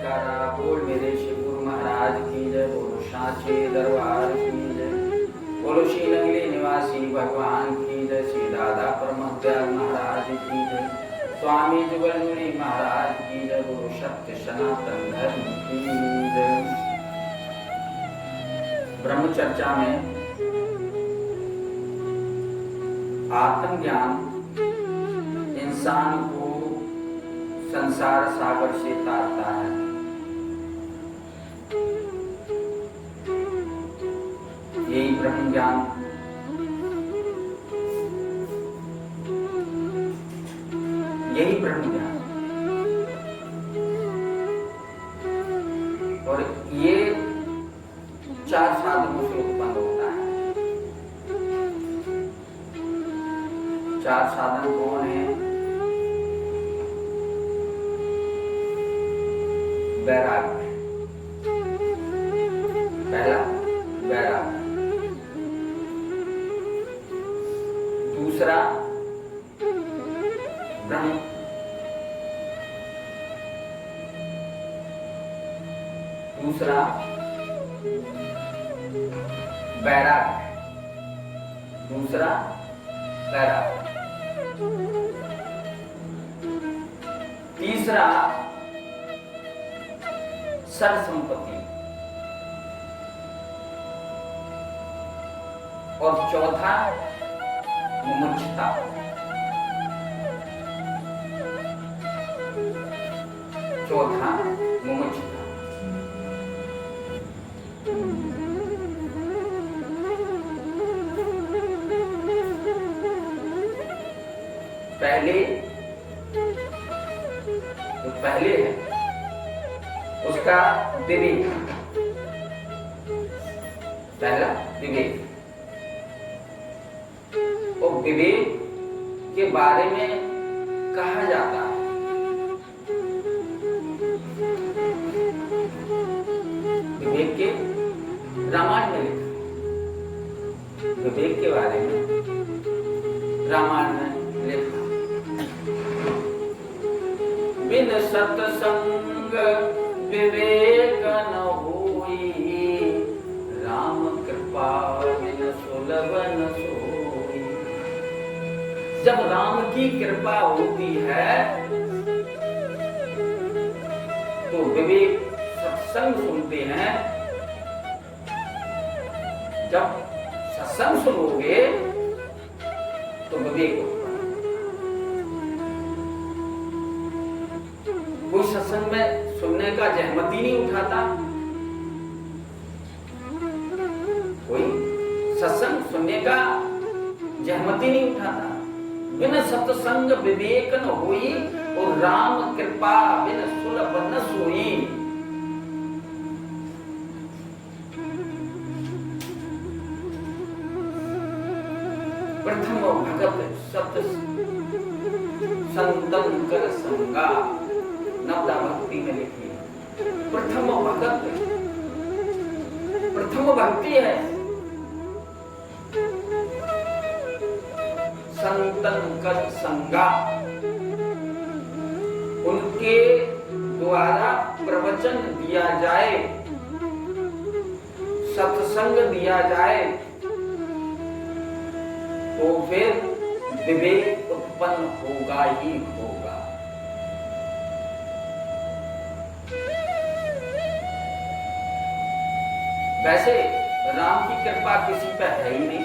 जयकारा। बोल मेरे शिव गुरु महाराज की जय, बोलो सांचे दरबार की जय, बोलो श्रीलंगली निवासी भगवान की जय, श्री दादा परमहंस महाराज की जय, स्वामी जुगलमुनि महाराज की जय, बोलो सत्य सनातन धर्म की जय। ब्रह्मचर्चा में आत्मज्ञान इंसान को संसार सागर से तारता है। यही ब्रह्म ज्ञान यही ब्रह्म ज्ञान और ये 4 साधनों से उत्पन्न होता है। 4 साधन कौन है? वैराग्य, पहला वैराग्य, दूसरा ब्रह्म, दूसरा वैराग्य, दूसरा वैराग्य, तीसरा सर संपत्ति और चौथा मुमुक्षुता। चौथा मुमुक्षुता। पहले है उसका विवेक, पहला विवेक। और विवेक के बारे में कहा जाता है, विवेक के रामायण में लिखा, विवेक के बारे में रामायण में लिखा। बिन सत्संग विवेक न होई, राम कृपा बिन सुलभ न सोई। जब राम की कृपा होती है तो विवेक सत्संग सुनते हैं। जब सत्संग सुनोगे तो विवेक होगा। कोई सत्संग में सुनने का जहमत ही नहीं उठाता, कोई सत्संग सुनने का जहमत ही नहीं उठाता। बिन सत्संग विवेक न होई, और राम कृपा बिन सुलभ न सोई। प्रथम भगत सत्य संतन कर संगा, नवदा भक्ति में लिखी। प्रथम भगत, प्रथम भक्ति है संतन कर संगा। उनके द्वारा प्रवचन दिया जाए, सत्संग दिया जाए तो फिर विवेक उत्पन्न होगा ही होगा। वैसे राम की कृपा किसी पे है ही नहीं,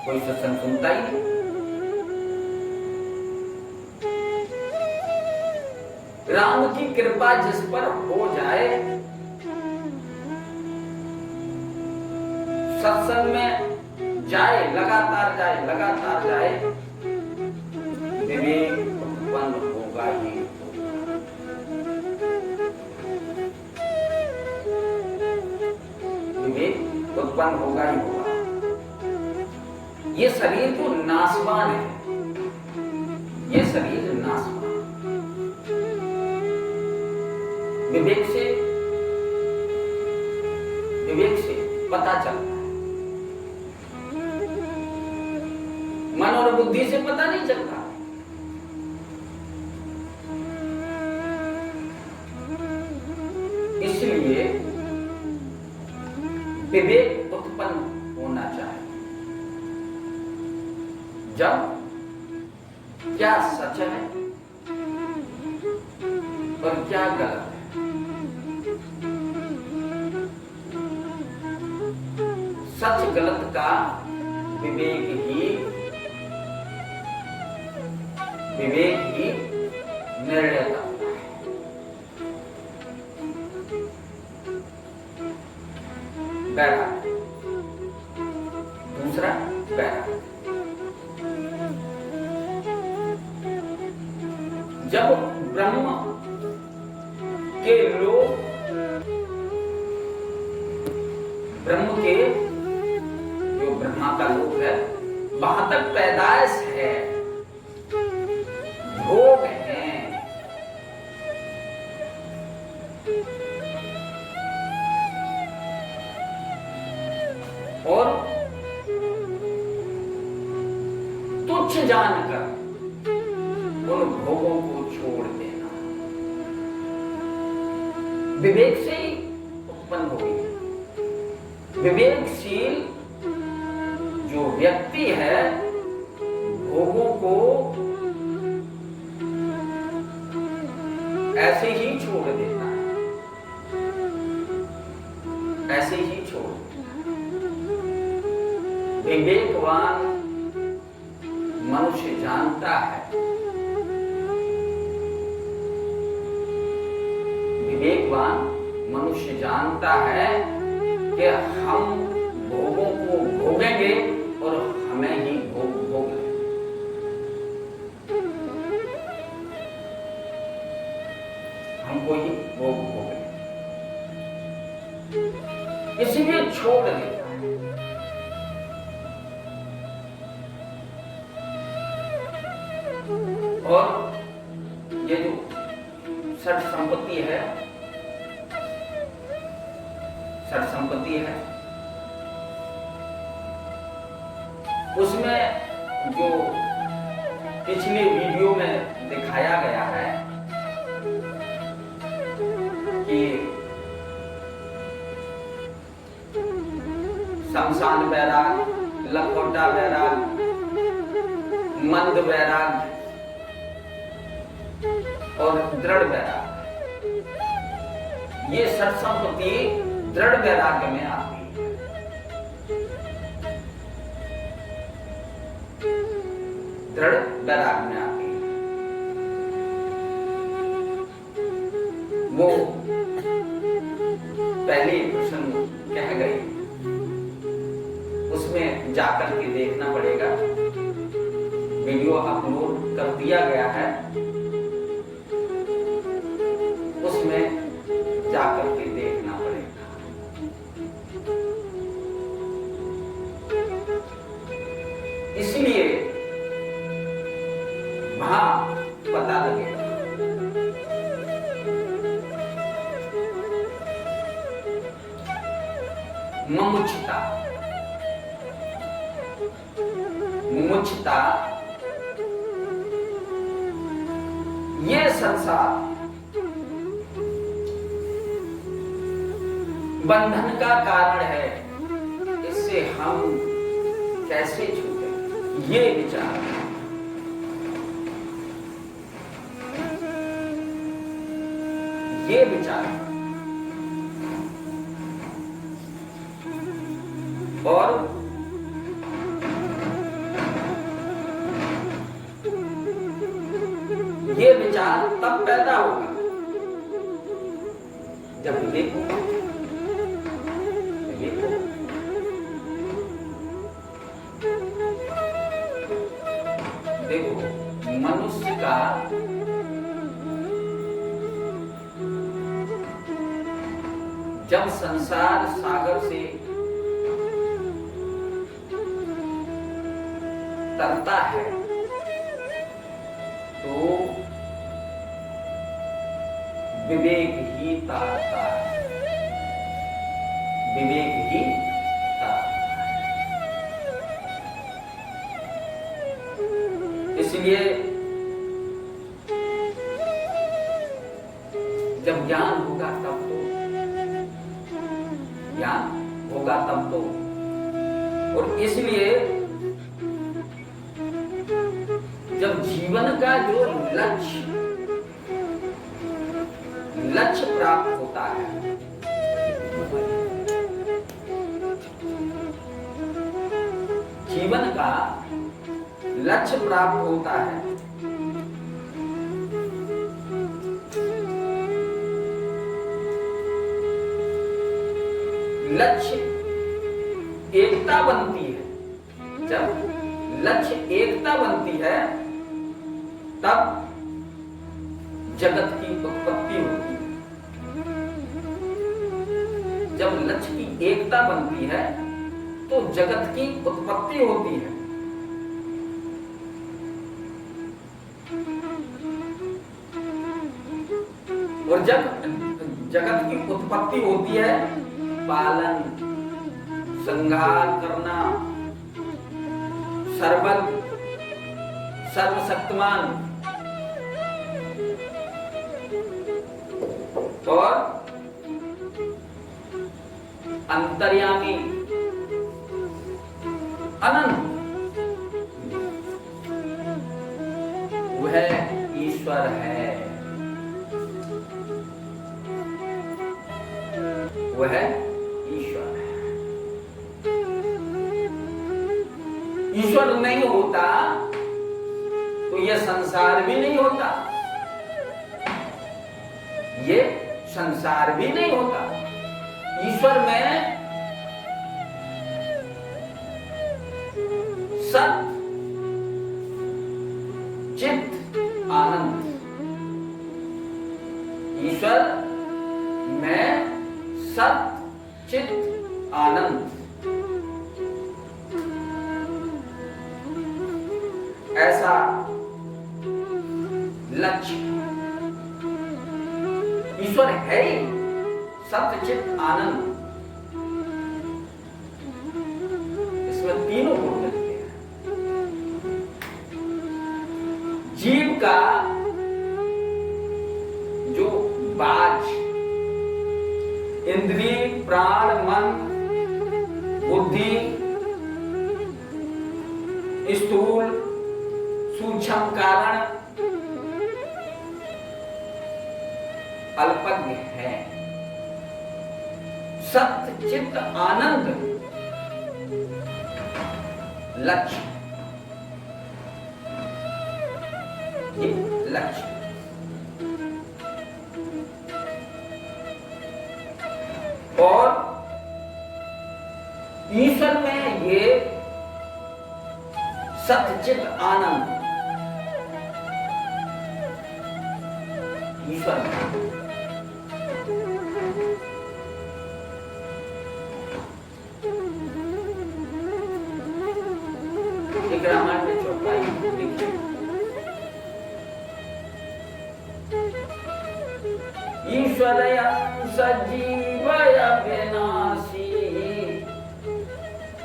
कोई सत्संग सुनता ही नहीं। राम की कृपा जिस पर हो जाए, सत्संग में जाए, लगातार जाए, लगातार जाए, विवेक उत्पन्न होगा ही होगा। विवेक उत्पन्न होगा ही होगा। ये शरीर तो नाशवान है, ये शरीर नाशवान। विवेक से पता चलता है, मन और बुद्धि से पता नहीं चलता। इसलिए विवेक उत्पन्न होना चाहिए। जब क्या सच है और क्या गलत है, सच गलत का विवेक ही निर्णय करता है। वैराग्य, दूसरा वैराग्य। जब ब्रह्म के लोग, ब्रह्म के जो ब्रह्मा का लोक है, वहां तक पैदाइश है, भोग हैं, और तुच्छ जानकर उन भोगों को छोड़ देना विवेक से ही उत्पन्न होगी। विवेकशील जो व्यक्ति है भोगों को ऐसे ही छोड़ देता है, ऐसे ही छोड़। विवेकवान मनुष्य जानता है, विवेकवान मनुष्य जानता है कि हम भोगों को भोगेंगे और हमें ही भोग लेंगे। हमको ही भोग भोगेंगे, इसलिए छोड़ देता है। और ये जो षट संपत्ति है, षट संपत्ति है, उसमें जो पिछले वीडियो में दिखाया गया है कि शमशान वैराग, लखोटा वैराग, मंद वैराग और दृढ़ वैराग, ये षट संपत्ति दृढ़ वैराग्य में आती है। दृढ़ वैराग्य में आती है। वो पहले प्रश्न कह गई, उसमें जाकर के देखना पड़ेगा। वीडियो अपलोड कर दिया गया है, उसमें जाकर के देखना पड़ेगा। इसलिए वहां पता लगेगा। मुमुक्षुता, मुमुक्षुता ये संसार बंधन का कारण है, इससे हम कैसे छूटे, ये विचार। ये विचार और ये विचार तब पैदा होगा जब विवेक होगा। देखो, मनुष्य का जब संसार सागर से तरता है तो विवेक ही तारता है, विवेक ही तारता है। इसलिए जब ज्ञान होगा तब तो ज्ञान होगा तब तो। और इसलिए जब जीवन का जो लक्ष्य प्राप्त होता है, जीवन का लक्ष्य प्राप्त होता है, लक्ष्य एकता बनती है। जब लक्ष्य एकता बनती है तब जगत की उत्पत्ति होती है। जब लक्ष्य की एकता बनती है तो जगत की उत्पत्ति होती है। और जब जगत की उत्पत्ति होती है, पालन, संहार करना, सर्वज्ञ, सर्वशक्तिमान और अंतर्यामी, अनंत, वह ईश्वर है। वह ईश्वर है। ईश्वर नहीं होता तो यह संसार भी नहीं होता, ये संसार भी नहीं होता। ईश्वर में सत चित आनंद, ईश्वर में सत चित आनंद, ऐसा लक्ष्य। ईश्वर है ही सत्य चित आनंद। इसमें तीनों गुण मिलते हैं। जीव का जो बाज, इंद्रिय, प्राण, मन, बुद्धि, स्थूल, सूक्ष्म कारण अल्पज्ञ है। सत्य चित्त आनंद लक्ष्य, ये लक्ष्य। और ईश्वर में ये सत्य चित्त आनंद, ईश्वर में एक रामायण में चौपाई लिखी, ईश्वर सजीवय विनाशी,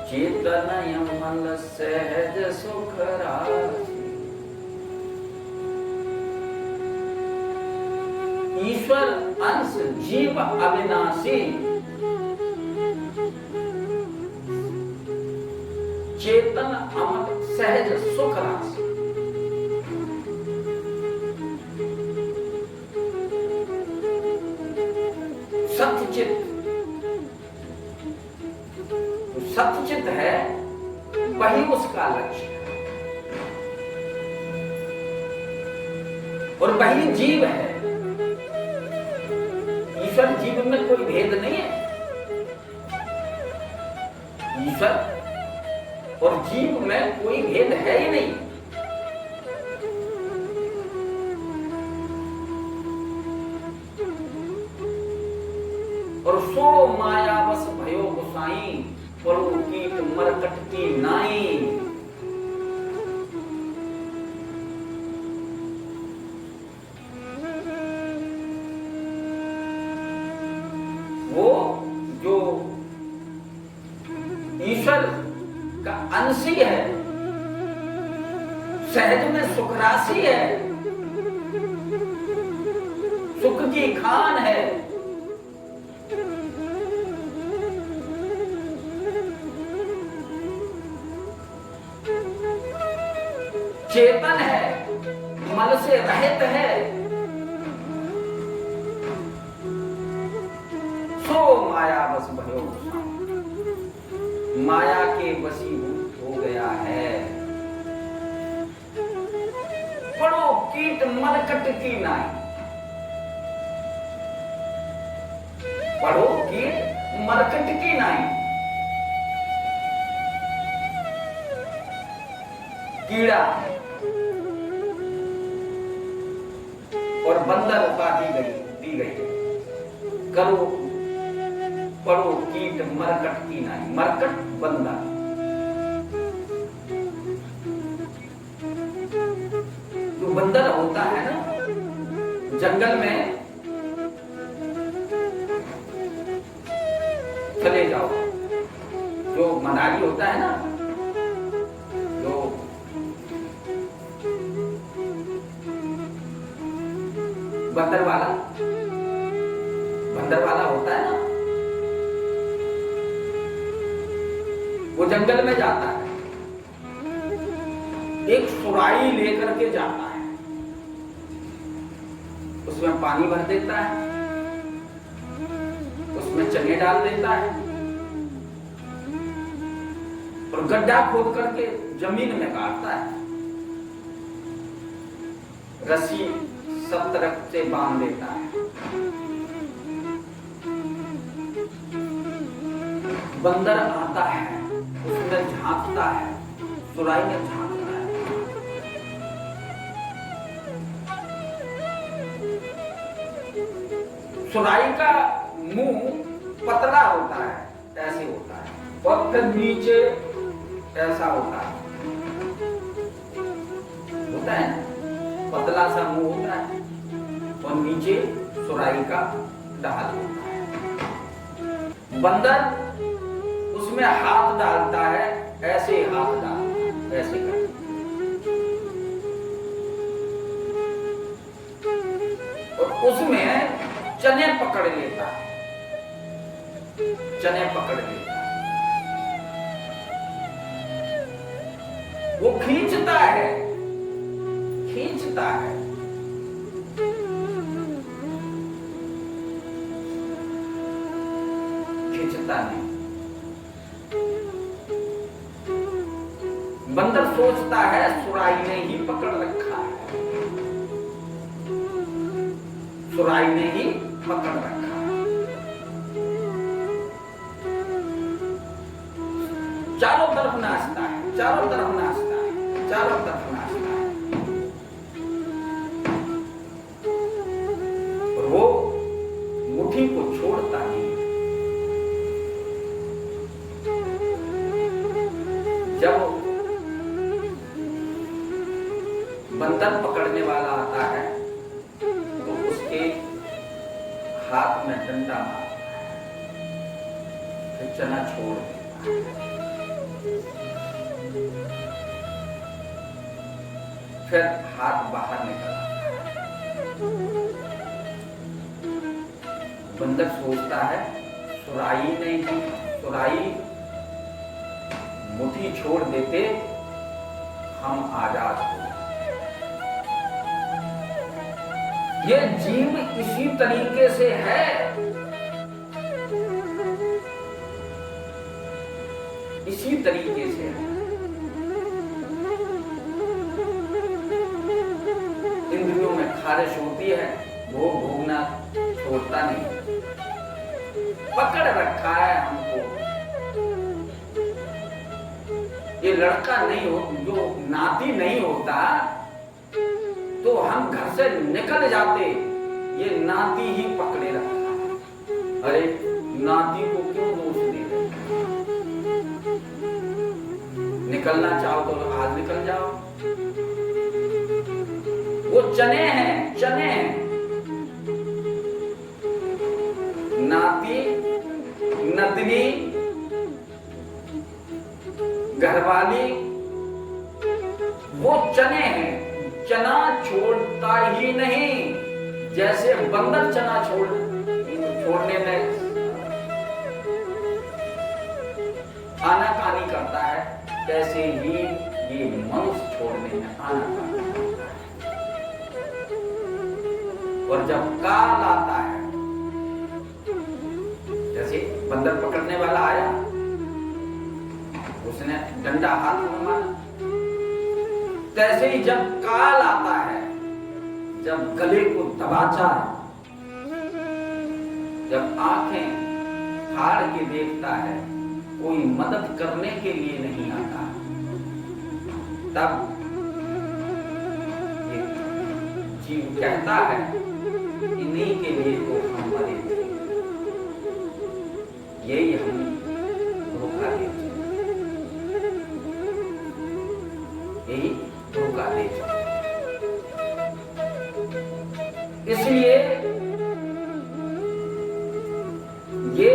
चेतनय मन सहज सुख राशि। ईश्वर अंश जीव अविनाशी, चेतन अमर सहज सुख राशि। सत्यचित, सत्यचित है वही उसका लक्ष्य है और वही जीव है। ईश्वर जीव में कोई भेद नहीं है। ईश्वर और जीव में कोई भेद है ही नहीं। और सो मायावश भयो गोसाई, पड़ो कीट मरकट की नाई। वो जो ईश्वर का अंश ही है, सहज में सुख राशि है, सुख की खान है, चेतन है, मल से रहित है, सो माया बस भयो, माया के वशीभूत हो गया है। पढ़ो कीट मरकट की नाई, पढ़ो कीट मरकट की नाई। कीड़ा और बंदर उपाधि दी गई। करो पढ़ो कीट मरकट की नाई, मरकट बंदर। जो बंदर होता है ना जंगल में, चले जाओ, जो मनाली होता है ना, जो बंदर वाला होता है ना, वो जंगल में जाता है, एक सुराही लेकर के जाता है, उसमें पानी भर देता है, उसमें चने डाल देता है और गड्ढा खोद करके जमीन में गाड़ता है, रस्सी सब तरफ से बांध देता है। बंदर आता है, उसमें झांकता है, सुराही में झांकता है। सुराही का मुंह पतला होता है, ऐसे होता है, और फिर नीचे ऐसा होता है ना, पतला सा मुंह होता है और नीचे सुराही का ढाल होता है। बंदर उसमें हाथ डालता है, ऐसे हाथ डालता है, ऐसे कर, और उसमें चने पकड़ लेता है, चने पकड़ लेता है, वो खींचता है, खींचता है, खींचता नहीं। बंदर सोचता है सुराही ने ही पकड़ रखा है, सुराही ने ही पकड़ रखा है। चारों तरफ नाचता है, चारों तरफ नाचता है, चारों तरफ नाचता है, और वो मुट्ठी को छोड़ता नहीं। जब बंदर पकड़ने वाला आता है तो उसके हाथ में डंडा मारता है, फिर चना छोड़ देता है, फिर हाथ बाहर निकल आता है। बंदर सोचता है सुराही ने ही, सुराही मुट्ठी छोड़ देते हम आजाद हो। ये जीव इसी तरीके से है, इसी तरीके से है। इंद्रियों में खारिश होती है, वो भोगना छोड़ता नहीं, पकड़ रखा है हमको। ये लड़का नहीं हो, जो नाती नहीं होता तो हम घर से निकल जाते, ये नाती ही पकड़े रखा है। अरे नाती को क्यों दोष दे रहे? निकलना चाहो तो आज निकल जाओ। वो चने हैं, चने हैं। नाती, नतनी, घरवाली, वो चने हैं। चना छोड़ता ही नहीं, जैसे बंदर चना छोड़ने में आनाकानी करता है, कैसे ही ये मनुष्य छोड़ने में आनाकानी होता है। और जब काल आता है, जैसे बंदर पकड़ने वाला आया, उसने डंडा हाथ में मारा, तैसे ही जब काल आता है, जब गले को दबाता है, जब आंखें फाड़ के देखता है, कोई मदद करने के लिए नहीं आता, तब ये जीव कहता है, इन्हीं के लिए तो हम मरे थे, यही हम धोखा दे चुके, यही धोखा दे चुके। इसलिए ये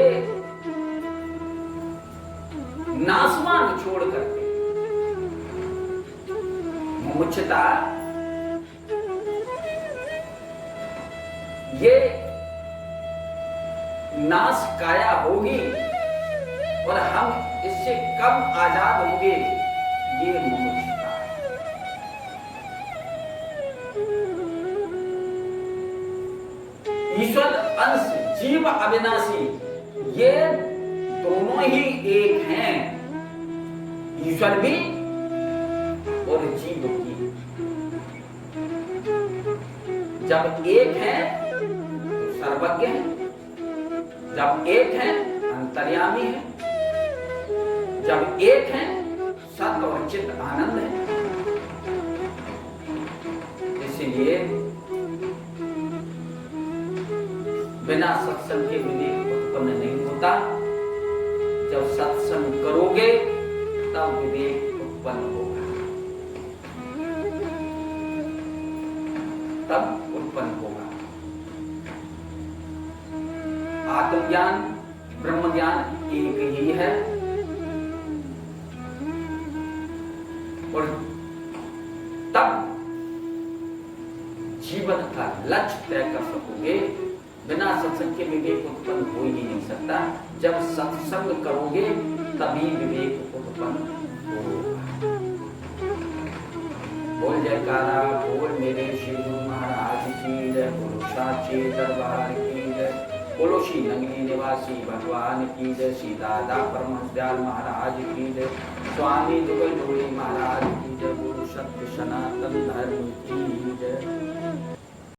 नासवान छोड़ करके मुमुक्षुता, ये नाश काया होगी और हम इससे कब आजाद होंगे, ये मुमुक्षुता है। ईश्वर अंश जीव अविनाशी, ये दोनों ही एक हैं, ईश्वर भी और जीव भी। जब एक है तो सर्वज्ञ है, जब एक है अंतर्यामी है, जब एक है सत और चित आनंद है। इसलिए बिना सत्संग के विवेक उत्पन्न नहीं होता, जब सत्संग करोगे तब विवेक उत्पन्न होगा, तब उत्पन्न होगा। आत्मज्ञान ब्रह्म ज्ञान एक ही है, और तब जीवन का लक्ष्य तय कर सकोगे। बिना सत्संग के विवेक उत्पन्न हो ही नहीं सकता, जब सत्संग करोगे तभी विवेक उत्पन्न होगा। बोल जयकारा बोल मेरे श्री गुरु महाराज की जय, बोलो साचे दरबार की जय, बोलो श्री नगरी निवासी भगवान की जय, श्री दादा परमहंस दयाल महाराज की जय, स्वामी जुगल जोड़ी महाराज की जय, बोलो सत्य सनातन धर्म की जय।